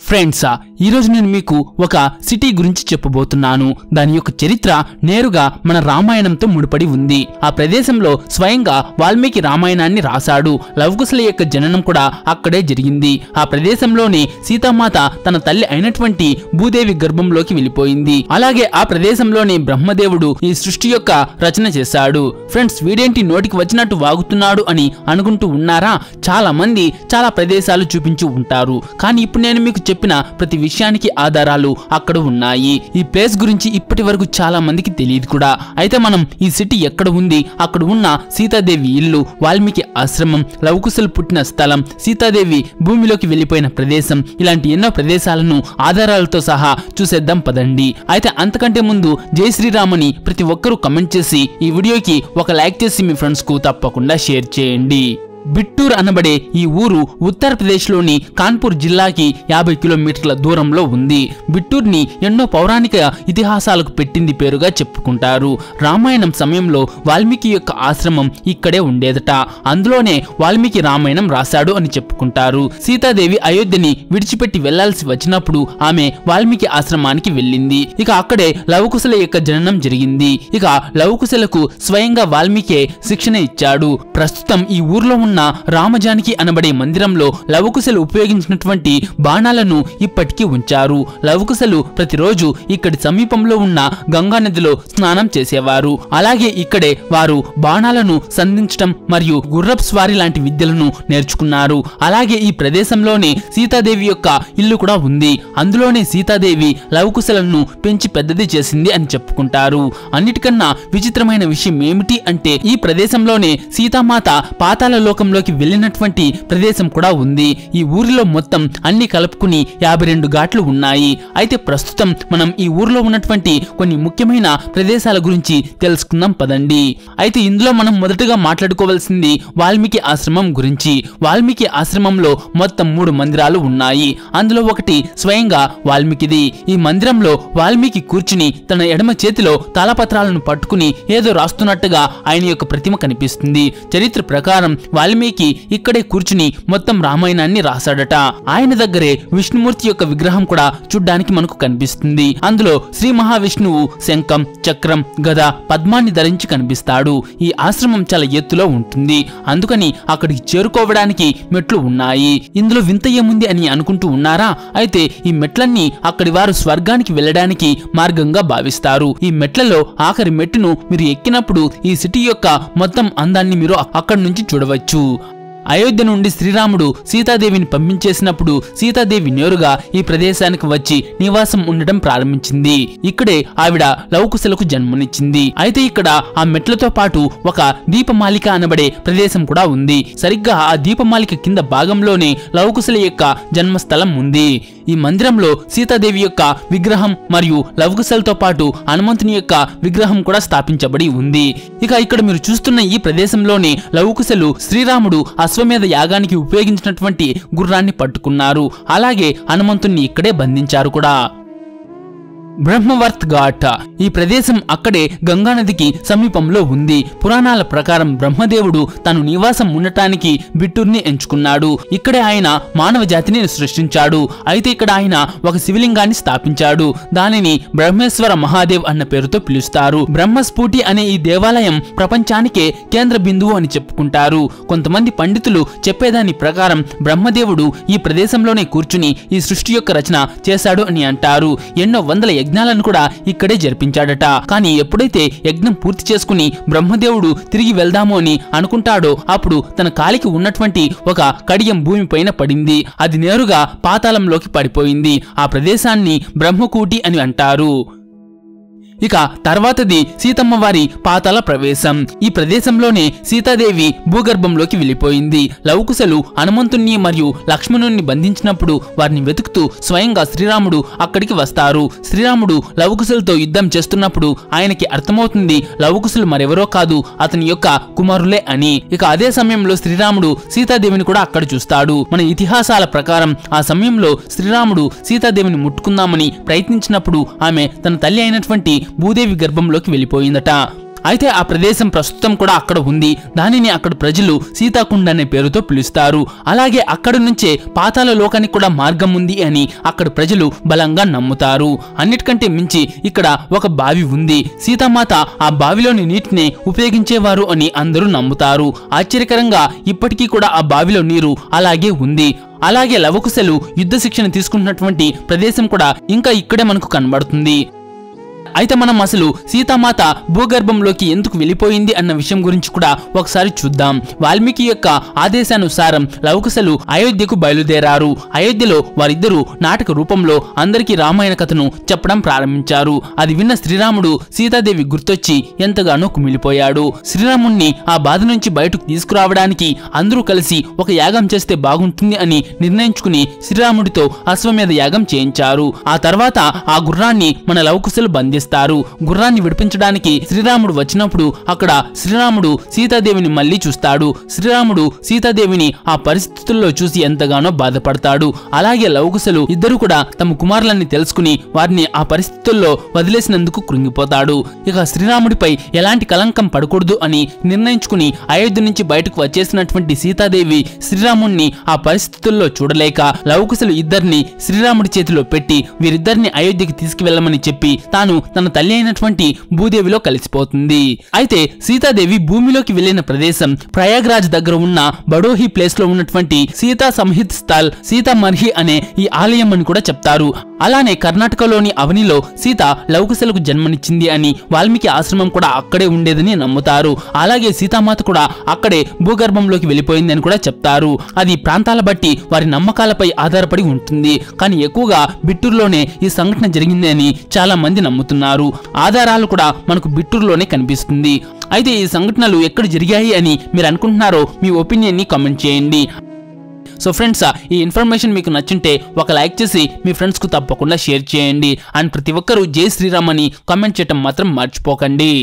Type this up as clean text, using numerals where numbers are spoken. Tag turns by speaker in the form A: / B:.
A: Friends ఈ రోజు నేను మీకు ఒక సిటీ గురించి చెప్పబోతున్నాను. దాని యొక్క చరిత్ర నేరుగా మన రామాయణంతో ముడిపడి ఉంది. ఆ ప్రదేశంలో స్వయంగా వాల్మీకి రామాయణాన్ని రాశాడు. లవకుశల యొక్క జననం కూడా అక్కడే జరిగింది. ఆ ప్రదేశంలోనే సీతామాత తన తల్లి అయినటువంటి భూదేవి గర్భంలోకి వెళ్ళిపోయింది. అలాగే ఆ ప్రదేశంలోనే బ్రహ్మదేవుడు ఈ సృష్టి యొక్క రచన చేశాడు. ఫ్రెండ్స్, వీడేంటి నోటికి వచ్చినట్టు వాగుతున్నాడు అని అనుకుంటూ ఉన్నారా? చాలా మంది చాలా ప్రదేశాలు చూపించి ఉంటారు, కానీ ఇప్పుడు నేను మీకు చెప్పిన ప్రతి విషయానికి ఆధారాలు అక్కడ ఉన్నాయి. ఈ ప్లేస్ గురించి ఇప్పటి వరకు చాలా మందికి తెలియదు కూడా. అయితే మనం ఈ సిటీ ఎక్కడ ఉంది, అక్కడ ఉన్న సీతాదేవి ఇల్లు, వాల్మీకి ఆశ్రమం, లవకుశలు పుట్టిన స్థలం, సీతాదేవి భూమిలోకి వెళ్లిపోయిన ప్రదేశం, ఇలాంటి ఎన్నో ప్రదేశాలను ఆధారాలతో సహా చూసేద్దాం పదండి. అయితే అంతకంటే ముందు జై శ్రీరామని ప్రతి ఒక్కరూ కమెంట్ చేసి ఈ వీడియోకి ఒక లైక్ చేసి మీ ఫ్రెండ్స్ కు తప్పకుండా షేర్ చేయండి. బిట్టూర్ అనబడే ఈ ఊరు ఉత్తరప్రదేశ్లోని కాన్పూర్ జిల్లాకి 50 కిలోమీటర్ల దూరంలో ఉంది. బిట్టూర్ని ఎన్నో పౌరాణిక ఇతిహాసాలకు పెట్టింది పేరుగా చెప్పుకుంటారు. రామాయణం సమయంలో వాల్మీకి యొక్క ఆశ్రమం ఇక్కడే ఉండేదట. అందులోనే వాల్మీకి రామాయణం రాశాడు అని చెప్పుకుంటారు. సీతాదేవి అయోధ్యని విడిచిపెట్టి వెళ్లాల్సి వచ్చినప్పుడు ఆమె వాల్మీకి ఆశ్రమానికి వెళ్ళింది. ఇక అక్కడే లవకుశల యొక్క జననం జరిగింది. ఇక లవకుశలకు స్వయంగా వాల్మీకే శిక్షణ ఇచ్చాడు. ప్రస్తుతం ఈ ఊర్లో ఉన్న రామజానకి అనబడే మందిరంలో లవకుశలు ఉపయోగించినటువంటి బాణాలను ఇప్పటికీ ఉంచారు. లవకుశలు ప్రతిరోజు ఇక్కడి సమీపంలో ఉన్న గంగా నదిలో స్నానం చేసేవారు. అలాగే ఇక్కడే వారు బాణాలను సంధించడం మరియు గుర్రపు స్వారీ లాంటి విద్యలను నేర్చుకున్నారు. అలాగే ఈ ప్రదేశంలోనే సీతాదేవి యొక్క ఇల్లు కూడా ఉంది. అందులోనే సీతాదేవి లవకుశలను పెంచి పెద్దది చేసింది అని చెప్పుకుంటారు. అన్నిటికన్నా విచిత్రమైన విషయం ఏమిటి అంటే ఈ ప్రదేశంలోనే సీతామాత పాతాళ లోకంలోకి వెళ్ళినటువంటి ప్రదేశం కూడా ఉంది. ఈ ఊరిలో మొత్తం అన్ని కలుపుకుని 52 ఘాట్లు ఉన్నాయి. అయితే ప్రస్తుతం మనం ఈ ఊరిలో ఉన్నటువంటి కొన్ని ముఖ్యమైన ప్రదేశాల గురించి తెలుసుకుందాం పదండి. అయితే ఇందులో మనం మొదటగా మాట్లాడుకోవాల్సింది వాల్మీకి ఆశ్రమం గురించి. వాల్మీకి ఆశ్రమంలో మొత్తం 3 మందిరాలు ఉన్నాయి. అందులో ఒకటి స్వయంగా వాల్మీకిది. ఈ మందిరంలో వాల్మీకి కూర్చుని తన ఎడమ చేతిలో తాళపత్రాలను పట్టుకుని ఏదో రాస్తున్నట్టుగా ఆయన యొక్క ప్రతిమ కనిపిస్తుంది. చరిత్ర ప్రకారం వాల్మీకి ఇక్కడే కూర్చుని మొత్తం రామాయణాన్ని రాశాడట. ఆయన దగ్గరే విష్ణుమూర్తి యొక్క విగ్రహం కూడా చూడ్డానికి మనకు కనిపిస్తుంది. అందులో శ్రీ మహావిష్ణువు శంఖం, చక్రం, గద, పద్మాన్ని ధరించి కనిపిస్తాడు. ఈ ఆశ్రమం చాలా ఎత్తులో ఉంటుంది. అందుకని అక్కడికి చేరుకోవడానికి మెట్లు ఉన్నాయి. ఇందులో వింత ఏముంది అని అనుకుంటూ ఉన్నారా? అయితే ఈ మెట్లన్నీ అక్కడి వారు స్వర్గానికి వెళ్ళడానికి మార్గంగా భావిస్తారు. ఈ మెట్లలో ఆఖరి మెట్టును మీరు ఎక్కినప్పుడు ఈ సిటీ యొక్క మొత్తం అందాన్ని మీరు అక్కడి నుంచి చూడవచ్చు. అయోధ్య నుండి శ్రీరాముడు సీతాదేవిని పంపించేసినప్పుడు సీతాదేవి నేరుగా ఈ ప్రదేశానికి వచ్చి నివాసం ఉండటం ప్రారంభించింది. ఇక్కడే ఆవిడ లవకుశలకు జన్మనిచ్చింది. అయితే ఇక్కడ ఆ మెట్లతో పాటు ఒక దీపమాలిక అనబడే ప్రదేశం కూడా ఉంది. సరిగ్గా ఆ దీపమాలిక కింద భాగంలోనే లవకుశల యొక్క జన్మస్థలం ఉంది. ఈ మందిరంలో సీతాదేవి యొక్క విగ్రహం మరియు లవకుశలతో పాటు హనుమంతుని యొక్క విగ్రహం కూడా స్థాపించబడి ఉంది. ఇక ఇక్కడ మీరు చూస్తున్న ఈ ప్రదేశంలోనే లవకుశలు శ్రీరాముడు అశ్వమేధ యాగానికి ఉపయోగించినటువంటి గుర్రాన్ని పట్టుకున్నారు. అలాగే హనుమంతుణ్ణి ఇక్కడే బంధించారు కూడా. బ్రహ్మవర్త్ ఘాట్ ఈ ప్రదేశం అక్కడే గంగానదికి సమీపంలో ఉంది. పురాణాల ప్రకారం బ్రహ్మదేవుడు తను నివాసం ఉండటానికి బిట్టూర్ని ఎంచుకున్నాడు. ఇక్కడే ఆయన మానవ జాతిని సృష్టించాడు. అయితే ఇక్కడ ఆయన ఒక శివలింగాన్ని స్థాపించాడు. దానిని బ్రహ్మేశ్వర మహాదేవ్ అన్న పేరుతో పిలుస్తారు. బ్రహ్మస్ఫూటి అనే ఈ దేవాలయం ప్రపంచానికే కేంద్ర బిందువు అని చెప్పుకుంటారు. కొంతమంది పండితులు చెప్పేదాని ప్రకారం బ్రహ్మదేవుడు ఈ ప్రదేశంలోనే కూర్చుని ఈ సృష్టి యొక్క రచన చేశాడు అని అంటారు. ఎన్నో వందల యజ్ఞాలను కూడా ఇక్కడే జరిపించాడట. కానీ ఎప్పుడైతే యజ్ఞం పూర్తి చేసుకుని బ్రహ్మదేవుడు తిరిగి వెళ్దాము అని అనుకుంటాడో అప్పుడు తన కాలికి ఉన్నటువంటి ఒక కడియం భూమిపైన పడింది. అది నేరుగా పాతాళంలోకి పడిపోయింది. ఆ ప్రదేశాన్ని బ్రహ్మకూటి అని అంటారు. ఇక తర్వాతది సీతమ్మ వారి పాతాళ ప్రవేశం. ఈ ప్రదేశంలోనే సీతాదేవి భూగర్భంలోకి వెళ్ళిపోయింది. లవకుశలు హనుమంతుణ్ణి మరియు లక్ష్మణుణ్ణి బంధించినప్పుడు వారిని వెతుకుతూ స్వయంగా శ్రీరాముడు అక్కడికి వస్తారు. శ్రీరాముడు లవకుశలతో యుద్ధం చేస్తున్నప్పుడు ఆయనకి అర్థమవుతుంది లవకుశలు మరెవరో కాదు అతని యొక్క కుమారులే అని. ఇక అదే సమయంలో శ్రీరాముడు సీతాదేవిని కూడా అక్కడ చూస్తాడు. మన ఇతిహాసాల ప్రకారం ఆ సమయంలో శ్రీరాముడు సీతాదేవిని ముట్టుకుందామని ప్రయత్నించినప్పుడు ఆమె తన తల్లి అయినటువంటి భూదేవి గర్భంలోకి వెళ్ళిపోయిందట. అయితే ఆ ప్రదేశం ప్రస్తుతం కూడా అక్కడ ఉంది. దానిని అక్కడ ప్రజలు సీతాకుండ అనే పేరుతో పిలుస్తారు. అలాగే అక్కడి నుంచే పాతాళ లోకానికి కూడా మార్గం ఉంది అని అక్కడ ప్రజలు బలంగా నమ్ముతారు. అన్నిటికంటే మించి ఇక్కడ ఒక బావి ఉంది. సీతామాత ఆ బావిలోని నీటిని ఉపయోగించేవారు అని అందరూ నమ్ముతారు. ఆశ్చర్యకరంగా ఇప్పటికీ కూడా ఆ బావిలో నీరు అలాగే ఉంది. అలాగే లవకుశలు యుద్ధ శిక్షణ తీసుకుంటున్నటువంటి ప్రదేశం కూడా ఇంకా ఇక్కడే మనకు కనబడుతుంది. అయితే మనం అసలు సీతామాత భూగర్భంలోకి ఎందుకు వెళ్ళిపోయింది అన్న విషయం గురించి కూడా ఒకసారి చూద్దాం. వాల్మీకి యొక్క ఆదేశానుసారం లవకుశలు అయోధ్యకు బయలుదేరారు. అయోధ్యలో వారిద్దరూ నాటక రూపంలో అందరికీ రామాయణ కథను చెప్పడం ప్రారంభించారు. అది విన్న శ్రీరాముడు సీతాదేవి గుర్తొచ్చి ఎంతగానో కుమిలిపోయాడు. శ్రీరాముణ్ణి ఆ బాధ నుంచి బయటకు తీసుకురావడానికి అందరూ కలిసి ఒక యాగం చేస్తే బాగుంటుంది అని నిర్ణయించుకుని శ్రీరాముడితో అశ్వమేధ యాగం చేయించారు. ఆ తర్వాత ఆ గుర్రాన్ని మన లవకుశలు బంధిస్తారు. గుర్రాన్ని విడిపించడానికి శ్రీరాముడు వచ్చినప్పుడు అక్కడ శ్రీరాముడు సీతాదేవిని మళ్ళీ చూస్తాడు. శ్రీరాముడు సీతాదేవిని ఆ పరిస్థితుల్లో చూసి ఎంతగానో బాధపడతాడు. అలాగే లవకుశలు ఇద్దరు కూడా తమ కుమారులని తెలుసుకుని వారిని ఆ పరిస్థితుల్లో వదిలేసినందుకు కృంగిపోతాడు. ఇక శ్రీరాముడిపై ఎలాంటి కలంకం పడకూడదు అని నిర్ణయించుకుని అయోధ్య నుంచి బయటకు వచ్చేసినటువంటి సీతాదేవి శ్రీరాముడిని ఆ పరిస్థితుల్లో చూడలేక లవకుశలు ఇద్దరిని శ్రీరాముడి చేతిలో పెట్టి వీరిద్దరిని అయోధ్యకి తీసుకువెళ్లమని చెప్పి తాను తన తల్లి అయినటువంటి భూదేవిలో కలిసిపోతుంది. అయితే సీతాదేవి భూమిలోకి వెళ్లిన ప్రదేశం ప్రయాగ్రాజ్ దగ్గర ఉన్న బడోహి ప్లేస్ లో ఉన్నటువంటి సీతా సంహిత్ స్థల్ సీతామర్హి అనే ఈ ఆలయం అని కూడా చెప్తారు. అలానే కర్ణాటకలోని అవనిలో సీత లవకుశలకు జన్మనిచ్చింది అని వాల్మీకి ఆశ్రమం కూడా అక్కడే ఉండేదని నమ్ముతారు. అలాగే సీతామాత కూడా అక్కడే భూగర్భంలోకి వెళ్ళిపోయిందని కూడా చెప్తారు. అది ప్రాంతాల బట్టి వారి నమ్మకాలపై ఆధారపడి ఉంటుంది. కానీ ఎక్కువగా బిట్టూరులోనే ఈ సంఘటన జరిగింది అని చాలా మంది నమ్ముతున్నారు. ఆధారాలు కూడా మనకు బిట్టూరులోనే కనిపిస్తుంది. అయితే ఈ సంఘటనలు ఎక్కడ జరిగాయి అని మీరు అనుకుంటున్నారో మీ ఒపీనియన్ ని కామెంట్ చేయండి. సో ఫ్రెండ్స్, ఈ ఇన్ఫర్మేషన్ మీకు నచ్చుంటే ఒక లైక్ చేసి మీ ఫ్రెండ్స్ కు తప్పకుండా షేర్ చేయండి. అండ్ ప్రతి ఒక్కరూ జై శ్రీరామ్ అని కామెంట్ చేయటం మాత్రం మర్చిపోకండి.